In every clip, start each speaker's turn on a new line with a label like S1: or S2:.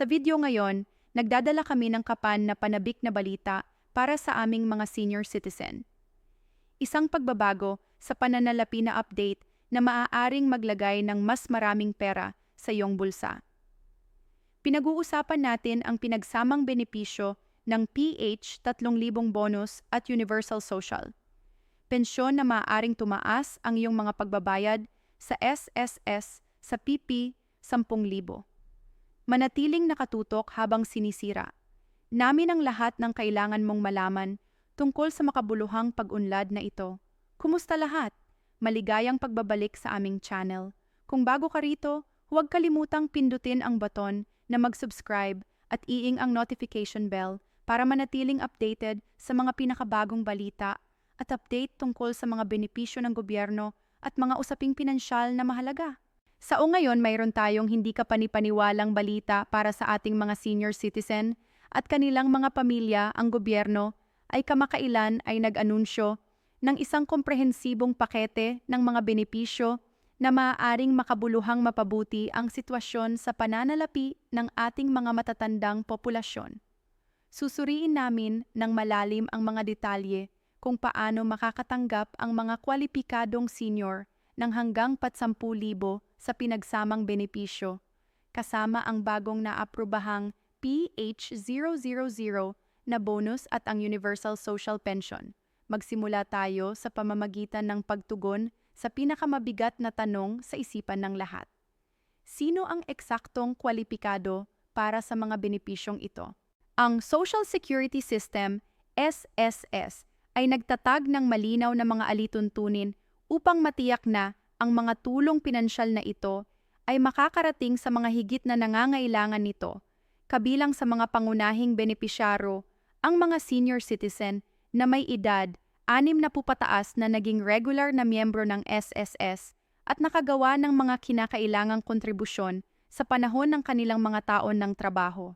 S1: Sa video ngayon, nagdadala kami ng kapan na panabik na balita para sa aming mga senior citizen. Isang pagbabago sa pananalapi na update na maaaring maglagay ng mas maraming pera sa iyong bulsa. Pinag-uusapan natin ang pinagsamang benepisyo ng PH 3,000 bonus at Universal Social. Pensyon na maaaring tumaas ang iyong mga pagbabayad sa SSS sa PP 10,000. Manatiling nakatutok habang sinisira. Namin ang lahat ng kailangan mong malaman tungkol sa makabuluhang pag-unlad na ito. Kumusta lahat? Maligayang pagbabalik sa aming channel. Kung bago ka rito, huwag kalimutang pindutin ang baton na mag-subscribe at iing ang notification bell para manatiling updated sa mga pinakabagong balita at update tungkol sa mga benepisyo ng gobyerno at mga usaping pinansyal na mahalaga. Sa ngayon, mayroon tayong hindi kapanipaniwalang balita para sa ating mga senior citizen at kanilang mga pamilya. Ang gobyerno ay kamakailan ay nag-anunsyo ng isang komprehensibong pakete ng mga benepisyo na maaaring makabuluhang mapabuti ang sitwasyon sa pananalapi ng ating mga matatandang populasyon. Susuriin namin ng malalim ang mga detalye kung paano makakatanggap ang mga kwalipikadong senior ng hanggang 10,000 sa pinagsamang benepisyo, kasama ang bagong naaprobahang PH000 na bonus at ang Universal Social Pension. Magsimula tayo sa pamamagitan ng pagtugon sa pinakamabigat na tanong sa isipan ng lahat. Sino ang eksaktong kwalipikado para sa mga benepisyong ito? Ang Social Security System, SSS, ay nagtatag ng malinaw na mga alituntunin upang matiyak na ang mga tulong pinansyal na ito ay makakarating sa mga higit na nangangailangan nito, kabilang sa mga pangunahing benepisyaro, ang mga senior citizen na may edad 60 pataas na naging regular na miyembro ng SSS at nakagawa ng mga kinakailangang kontribusyon sa panahon ng kanilang mga taon ng trabaho.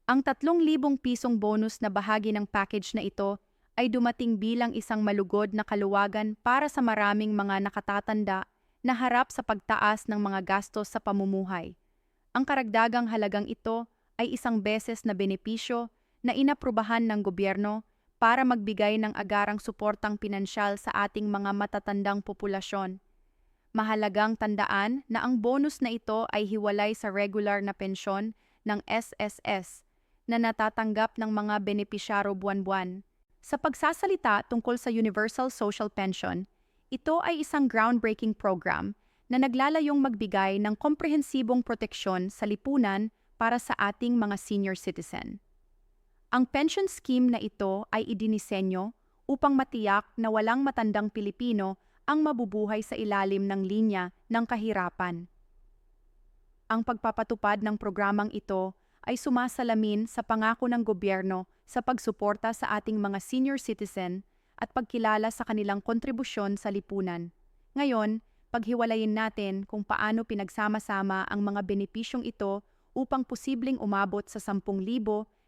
S1: Ang 3,000 pisong bonus na bahagi ng package na ito ay dumating bilang isang malugod na kaluwagan para sa maraming mga nakatatanda na harap sa pagtaas ng mga gastos sa pamumuhay. Ang karagdagang halagang ito ay isang beses na benepisyo na inaprubahan ng gobyerno para magbigay ng agarang suportang pinansyal sa ating mga matatandang populasyon. Mahalagang tandaan na ang bonus na ito ay hiwalay sa regular na pensyon ng SSS na natatanggap ng mga benepisyaro buwan-buwan. Sa pagsasalita tungkol sa Universal Social Pension, ito ay isang groundbreaking program na naglalayong magbigay ng komprehensibong proteksyon sa lipunan para sa ating mga senior citizen. Ang pension scheme na ito ay idinisenyo upang matiyak na walang matandang Pilipino ang mabubuhay sa ilalim ng linya ng kahirapan. Ang pagpapatupad ng programang ito ay sumasalamin sa pangako ng gobyerno sa pagsuporta sa ating mga senior citizen at pagkilala sa kanilang kontribusyon sa lipunan. Ngayon, paghiwalayin natin kung paano pinagsama-sama ang mga benepisyong ito upang posibleng umabot sa 10,000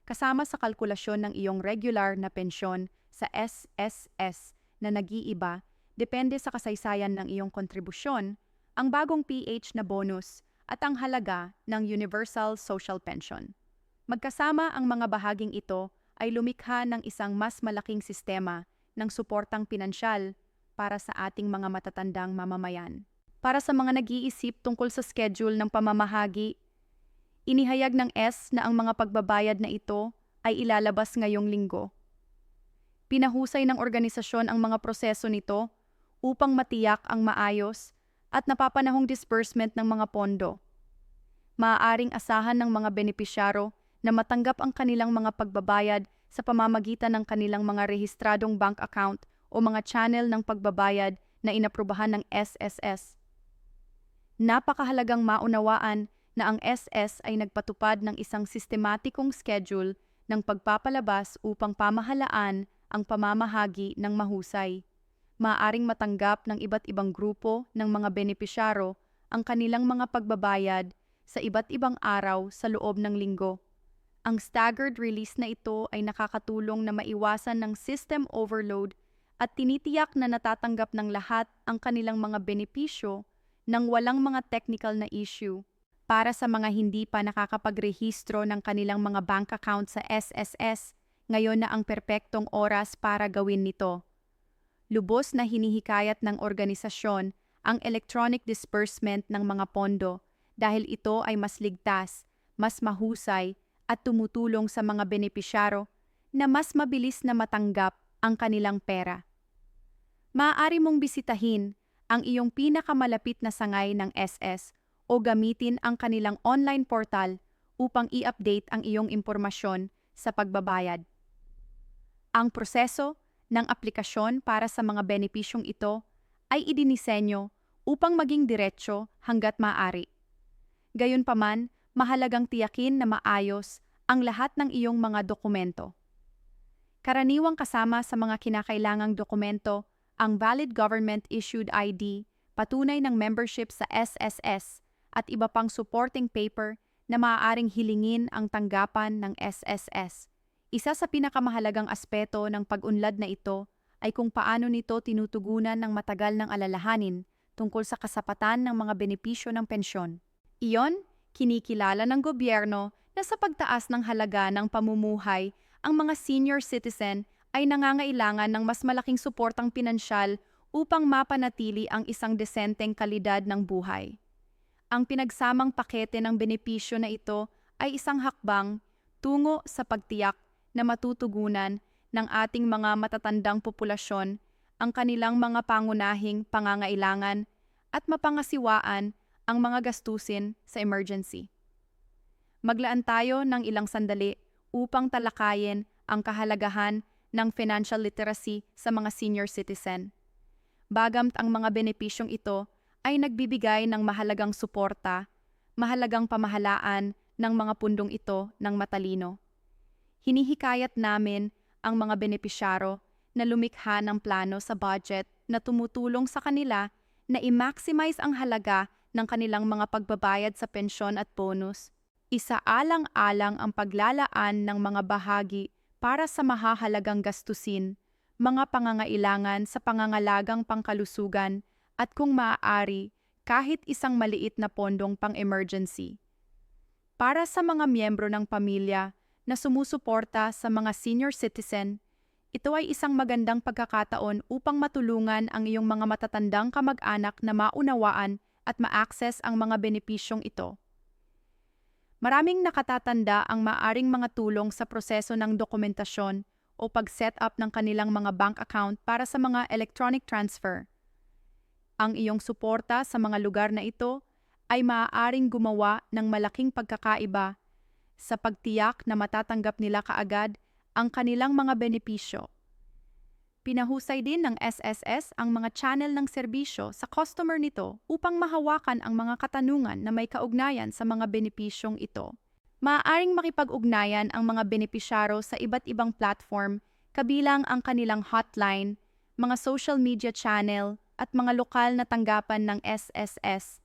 S1: kasama sa kalkulasyon ng iyong regular na pensyon sa SSS na nag-iiba, depende sa kasaysayan ng iyong kontribusyon, ang bagong PH na bonus at ang halaga ng Universal Social Pension. Magkasama ang mga bahaging ito ay lumikha ng isang mas malaking sistema ng suportang pinansyal para sa ating mga matatandang mamamayan. Para sa mga nag-iisip tungkol sa schedule ng pamamahagi, inihayag ng S na ang mga pagbabayad na ito ay ilalabas ngayong linggo. Pinahusay ng organisasyon ang mga proseso nito upang matiyak ang maayos at napapanahong disbursement ng mga pondo. Maaaring asahan ng mga benepisyaro na matanggap ang kanilang mga pagbabayad sa pamamagitan ng kanilang mga rehistradong bank account o mga channel ng pagbabayad na inaprubahan ng SSS. Napakahalagang maunawaan na ang SS ay nagpatupad ng isang sistematikong schedule ng pagpapalabas upang pamahalaan ang pamamahagi ng mahusay. Maaaring matanggap ng iba't ibang grupo ng mga benepisyaro ang kanilang mga pagbabayad sa iba't ibang araw sa loob ng linggo. Ang staggered release na ito ay nakakatulong na maiwasan ng system overload at tinitiyak na natatanggap ng lahat ang kanilang mga benepisyo nang walang mga technical na issue. para sa mga hindi pa nakakapagrehistro ng kanilang mga bank account sa SSS, ngayon na ang perpektong oras para gawin nito. Lubos na hinihikayat ng organisasyon ang electronic disbursement ng mga pondo dahil ito ay mas ligtas, mas mahusay at tumutulong sa mga benepisyaro na mas mabilis na matanggap ang kanilang pera. Maaari mong bisitahin ang iyong pinakamalapit na sangay ng SS o gamitin ang kanilang online portal upang i-update ang iyong impormasyon sa pagbabayad. Ang proseso ng aplikasyon para sa mga benepisyong ito ay idinisenyo upang maging diretsyo hanggat maaari. Gayunpaman, mahalagang tiyakin na maayos ang lahat ng iyong mga dokumento. Karaniwang kasama sa mga kinakailangang dokumento ang valid government-issued ID, patunay ng membership sa SSS, at iba pang supporting paper na maaaring hilingin ang tanggapan ng SSS. Isa sa pinakamahalagang aspeto ng pag-unlad na ito ay kung paano nito tinutugunan ng matagal ng alalahanin tungkol sa kasapatan ng mga benepisyo ng pensyon. Iyon, kinikilala ng gobyerno na sa pagtaas ng halaga ng pamumuhay, ang mga senior citizen ay nangangailangan ng mas malaking suportang pinansyal upang mapanatili ang isang desenteng kalidad ng buhay. Ang pinagsamang pakete ng benepisyo na ito ay isang hakbang tungo sa pagtiyak na matutugunan ng ating mga matatandang populasyon ang kanilang mga pangunahing pangangailangan at mapangasiwaan ang mga gastusin sa emergency. Maglaan tayo ng ilang sandali upang talakayin ang kahalagahan ng financial literacy sa mga senior citizen. Bagamat ang mga benepisyong ito ay nagbibigay ng mahalagang suporta, mahalagang pamahalaan ng mga pundong ito ng matalino. Hinihikayat namin ang mga benepisyaro na lumikha ng plano sa budget na tumutulong sa kanila na i-maximize ang halaga ng kanilang mga pagbabayad sa pensyon at bonus. Isaalang-alang ang paglalaan ng mga bahagi para sa mahahalagang gastusin, mga pangangailangan sa pangangalagang pangkalusugan at kung maaari, kahit isang maliit na pondong pang-emergency. Para sa mga miyembro ng pamilya na sumusuporta sa mga senior citizen, ito ay isang magandang pagkakataon upang matulungan ang iyong mga matatandang kamag-anak na maunawaan at ma-access ang mga benepisyong ito. Maraming nakatatanda ang maaring mga tulong sa proseso ng dokumentasyon o pag-set up ng kanilang mga bank account para sa mga electronic transfer. Ang iyong suporta sa mga lugar na ito ay maaaring gumawa ng malaking pagkakaiba sa pagtiyak na matatanggap nila kaagad ang kanilang mga benepisyo. Pinahusay din ng SSS ang mga channel ng serbisyo sa customer nito upang mahawakan ang mga katanungan na may kaugnayan sa mga benepisyong ito. Maaaring makipag-ugnayan ang mga benepisyaro sa iba't ibang platform, kabilang ang kanilang hotline, mga social media channel, at mga lokal na tanggapan ng SSS.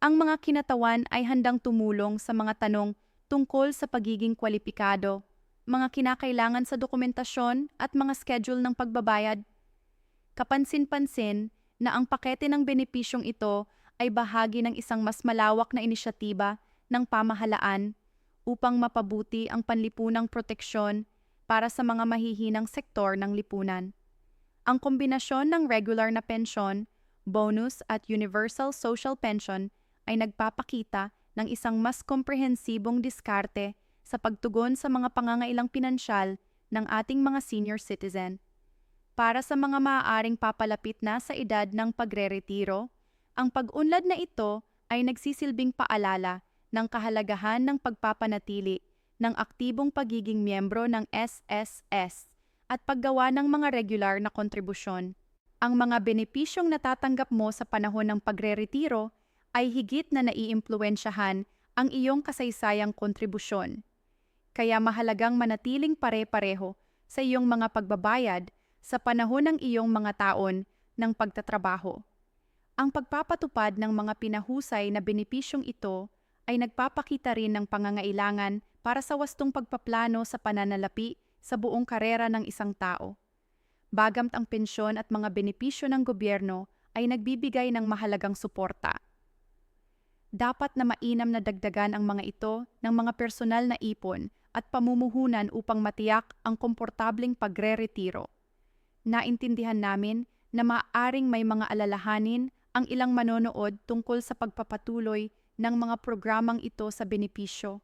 S1: Ang mga kinatawan ay handang tumulong sa mga tanong tungkol sa pagiging kwalipikado, mga kinakailangan sa dokumentasyon at mga schedule ng pagbabayad. Kapansin-pansin na ang pakete ng benepisyong ito ay bahagi ng isang mas malawak na inisyatiba ng pamahalaan upang mapabuti ang panlipunang proteksyon para sa mga mahihinang sektor ng lipunan. Ang kombinasyon ng regular na pensyon, bonus at universal social pension ay nagpapakita ng isang mas komprehensibong diskarte sa pagtugon sa mga pangangailang pinansyal ng ating mga senior citizen. Para sa mga maaaring papalapit na sa edad ng pagreretiro, ang pag-unlad na ito ay nagsisilbing paalala ng kahalagahan ng pagpapanatili ng aktibong pagiging miyembro ng SSS at paggawa ng mga regular na kontribusyon. Ang mga benepisyong natatanggap mo sa panahon ng pagreretiro ay higit na naiimpluwensyahan ang iyong kasaysayang kontribusyon. Kaya mahalagang manatiling pare-pareho sa iyong mga pagbabayad sa panahon ng iyong mga taon ng pagtatrabaho. Ang pagpapatupad ng mga pinahusay na benepisyong ito ay nagpapakita rin ng pangangailangan para sa wastong pagpaplano sa pananalapi sa buong karera ng isang tao. Bagamat ang pensyon at mga benepisyo ng gobyerno ay nagbibigay ng mahalagang suporta. Dapat na mainam na dagdagan ang mga ito ng mga personal na ipon at pamumuhunan upang matiyak ang komportableng pagre-retiro. Naintindihan namin na maaaring may mga alalahanin ang ilang manonood tungkol sa pagpapatuloy ng mga programang ito sa benepisyo.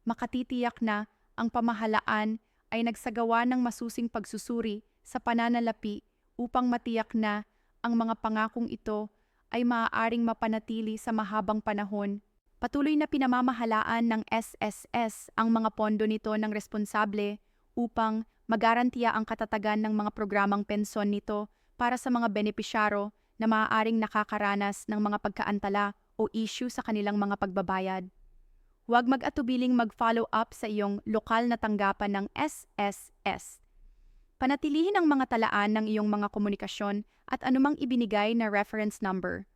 S1: Makatitiyak na ang pamahalaan ay nagsagawa ng masusing pagsusuri sa pananalapi upang matiyak na ang mga pangakong ito ay maaaring mapanatili sa mahabang panahon. Patuloy na pinamamahalaan ng SSS ang mga pondo nito ng responsable upang magarantiya ang katatagan ng mga programang pensyon nito para sa mga benepisyaro na maaaring nakakaranas ng mga pagkaantala o issue sa kanilang mga pagbabayad. Huwag mag-atubiling mag-follow up sa iyong lokal na tanggapan ng SSS. Panatilihin ang mga talaan ng iyong mga komunikasyon at anumang ibinigay na reference number.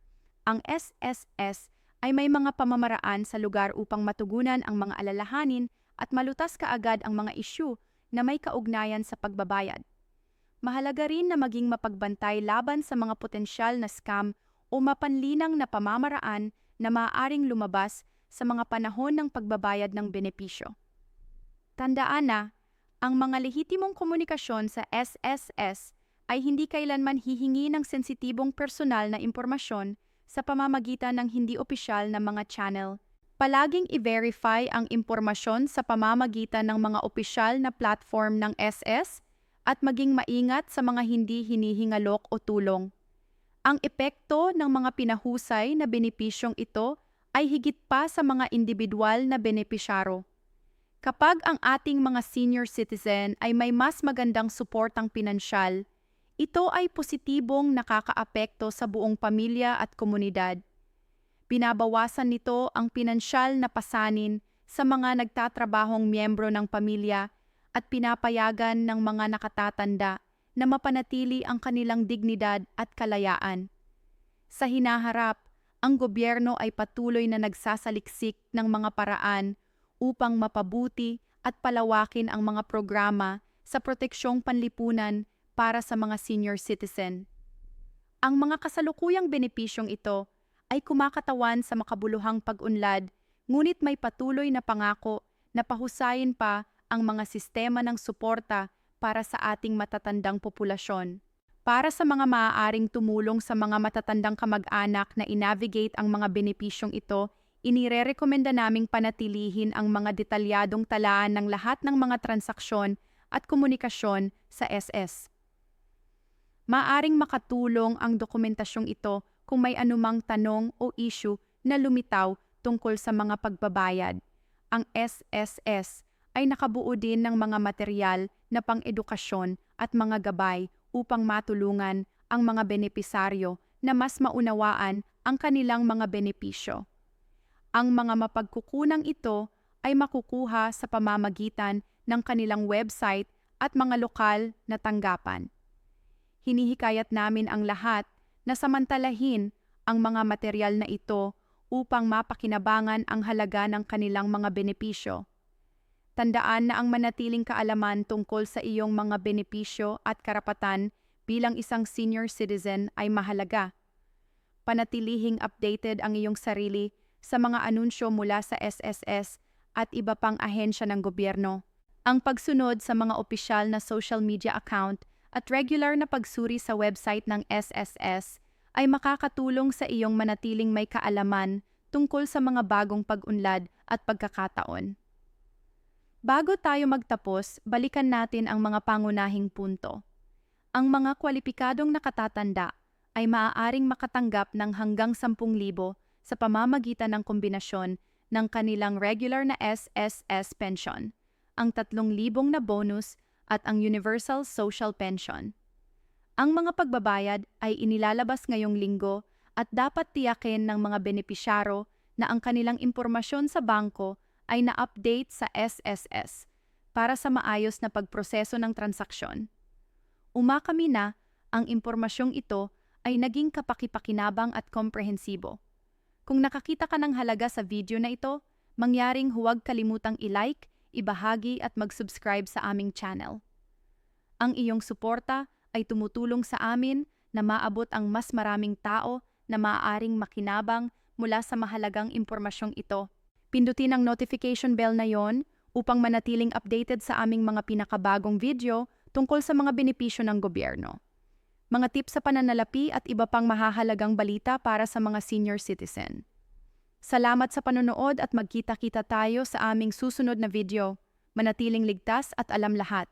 S1: Ang SSS ay may mga pamamaraan sa lugar upang matugunan ang mga alalahanin at malutas kaagad ang mga issue na may kaugnayan sa pagbabayad. Mahalaga rin na maging mapagbantay laban sa mga potensyal na scam o mapanlinang na pamamaraan na maaaring lumabas sa mga panahon ng pagbabayad ng benepisyo. Tandaan na, ang mga lehitimong komunikasyon sa SSS ay hindi kailanman hihingi ng sensitibong personal na impormasyon sa pamamagitan ng hindi opisyal na mga channel. Palaging i-verify ang impormasyon sa pamamagitan ng mga opisyal na platform ng SS at maging maingat sa mga hindi hinihingalok o tulong. Ang epekto ng mga pinahusay na benepisyong ito ay higit pa sa mga individual na benepisyaro. Kapag ang ating mga senior citizen ay may mas magandang suportang pinansyal, ito ay positibong nakakaapekto sa buong pamilya at komunidad. Binabawasan nito ang pinansyal na pasanin sa mga nagtatrabahong miyembro ng pamilya at pinapayagan ng mga nakatatanda na mapanatili ang kanilang dignidad at kalayaan. Sa hinaharap, ang gobyerno ay patuloy na nagsasaliksik ng mga paraan upang mapabuti at palawakin ang mga programa sa proteksyong panlipunan para sa mga senior citizen. Ang mga kasalukuyang benepisyong ito ay kumakatawan sa makabuluhang pag-unlad, ngunit may patuloy na pangako na pahusayin pa ang mga sistema ng suporta para sa ating matatandang populasyon. Para sa mga maaaring tumulong sa mga matatandang kamag-anak na i-navigate ang mga benepisyong ito, inirerekomenda naming panatilihin ang mga detalyadong talaan ng lahat ng mga transaksyon at komunikasyon sa SS. Maaring makatulong ang dokumentasyong ito kung may anumang tanong o issue na lumitaw tungkol sa mga pagbabayad. Ang SSS ay nakabuo din ng mga material na pang-edukasyon at mga gabay upang matulungan ang mga benepisaryo na mas maunawaan ang kanilang mga benepisyo. Ang mga mapagkukunang ito ay makukuha sa pamamagitan ng kanilang website at mga lokal na tanggapan. Hinihikayat namin ang lahat na samantalahin ang mga material na ito upang mapakinabangan ang halaga ng kanilang mga benepisyo. Tandaan na ang manatiling kaalaman tungkol sa iyong mga benepisyo at karapatan bilang isang senior citizen ay mahalaga. Panatilihing updated ang iyong sarili sa mga anunsyo mula sa SSS at iba pang ahensya ng gobyerno. Ang pagsunod sa mga opisyal na social media account at regular na pagsuri sa website ng SSS ay makakatulong sa iyong manatiling may kaalaman tungkol sa mga bagong pag-unlad at pagkakataon. Bago tayo magtapos, balikan natin ang mga pangunahing punto. Ang mga kwalipikadong nakatatanda ay maaaring makatanggap ng hanggang 10,000 sa pamamagitan ng kombinasyon ng kanilang regular na SSS pension, ang 3,000 na bonus at ang Universal Social Pension. Ang mga pagbabayad ay inilalabas ngayong linggo at dapat tiyakin ng mga benepisyaro na ang kanilang impormasyon sa bangko ay na-update sa SSS para sa maayos na pagproseso ng transaksyon. Umakami na ang impormasyong ito ay naging kapakipakinabang at komprehensibo. Kung nakakita ka ng halaga sa video na ito, mangyaring huwag kalimutang i-like, ibahagi at mag-subscribe sa aming channel. Ang iyong suporta ay tumutulong sa amin na maabot ang mas maraming tao na maaaring makinabang mula sa mahalagang impormasyong ito. Pindutin ang notification bell na yon upang manatiling updated sa aming mga pinakabagong video tungkol sa mga benepisyo ng gobyerno. Mga tips sa pananalapi at iba pang mahahalagang balita para sa mga senior citizen. Salamat sa panonood at magkita-kita tayo sa aming susunod na video. Manatiling ligtas at alam lahat.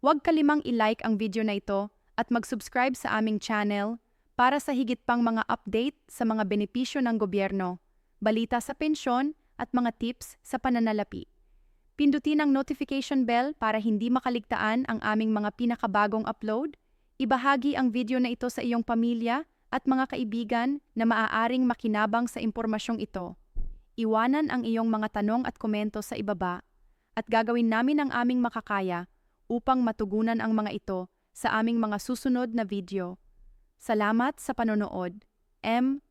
S1: Huwag kalimang i-like ang video na ito at mag-subscribe sa aming channel para sa higit pang mga update sa mga benepisyo ng gobyerno, balita sa pensyon at mga tips sa pananalapi. Pindutin ang notification bell para hindi makaligtaan ang aming mga pinakabagong upload. Ibahagi ang video na ito sa iyong pamilya at mga kaibigan na maaaring makinabang sa impormasyong ito. Iwanan ang iyong mga tanong at komento sa ibaba at gagawin namin ang aming makakaya upang matugunan ang mga ito sa aming mga susunod na video. Salamat sa panonood. M.